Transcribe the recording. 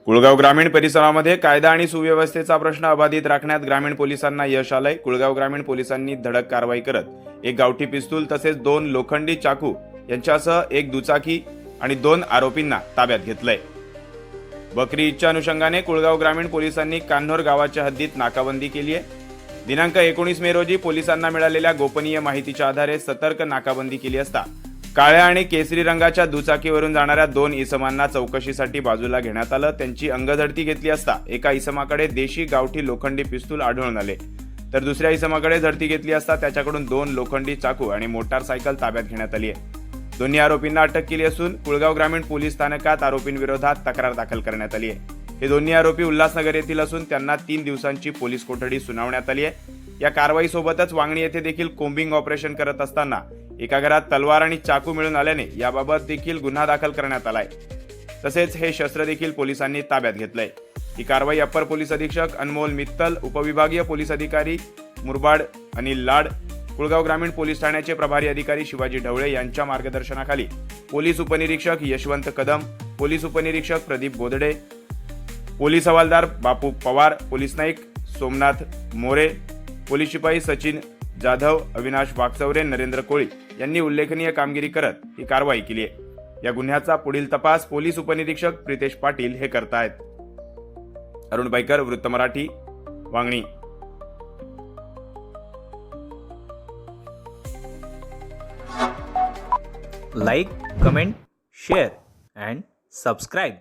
कुळगाव ग्रामीण परिसरामध्ये कायदा आणि सुव्यवस्थेचा प्रश्न अबाधित राखण्यात ग्रामीण पोलिसांना यश आलंय। कुळगाव ग्रामीण पोलिसांनी धडक कारवाई करत एक गावठी पिस्तूल तसेच 2 लोखंडी चाकू यांच्यासह एक दुचाकी आणि 2 आरोपींना ताब्यात घेतलंय। बकरी ईदच्या अनुषंगाने कुळगाव ग्रामीण पोलिसांनी कान्होर गावाच्या हद्दीत नाकाबंदी केली आहे। दिनांक 19 मे रोजी पोलिसांना मिळालेल्या गोपनीय माहितीच्या आधारे सतर्क नाकाबंदी केली असता काळ्या आणि केसरी रंगाच्या दुचाकीवरून जाणाऱ्या 2 इसमांना चौकशीसाठी बाजूला घेण्यात आलं। त्यांची अंगझडती घेतली असता एका इसमाकडे देशी गावठी लोखंडी पिस्तूल आढळून आले, तर दुसऱ्या इसमाकडे झडती घेतली असता त्याच्याकडून 2 लोखंडी चाकू आणि मोटारसायकल ताब्यात घेण्यात आली आहे। दोन्ही आरोपींना अटक केली असून कुळगाव ग्रामीण पोलीस स्थानकात आरोपींविरोधात तक्रार दाखल करण्यात आली आहे। हे दोन्ही आरोपी उल्हासनगर येथील असून त्यांना 3 दिवसांची पोलीस कोठडी सुनावण्यात आली आहे। या कारवाईसोबतच वांगणी येथे देखील कोम्बिंग ऑपरेशन करत असताना एका घरात तलवार आणि चाकू मिळून आल्याने याबाबत देखील गुन्हा दाखल करण्यात आलाय। तसेच हे शस्त्र देखील पोलिसांनी ताब्यात घेतलंय। ही कारवाई अप्पर पोलीस अधीक्षक अनमोल मित्तल, उपविभागीय पोलीस अधिकारी मुरबाड अनिल लाड, कुळगाव ग्रामीण पोलीस ठाण्याचे प्रभारी अधिकारी शिवाजी ढवळे यांच्या मार्गदर्शनाखाली पोलीस उपनिरीक्षक यशवंत कदम, पोलीस उपनिरीक्षक प्रदीप बोदडे, पोलीस हवालदार बापू पवार, पोलीस नाईक सोमनाथ मोरे, पोलीस शिपाई सचिन जाधव, अविनाश वाकचौरे, नरेंद्र कोळी यांनी उल्लेखनीय कामगिरी करत ही कारवाई केली आहे। या गुन्ह्याचा पुढील तपास पोलीस उपनिरीक्षक प्रितेश पाटील हे करतायत। अरुण बाईकर, वृत्त Marathi, Vangani. Like, comment, share and subscribe.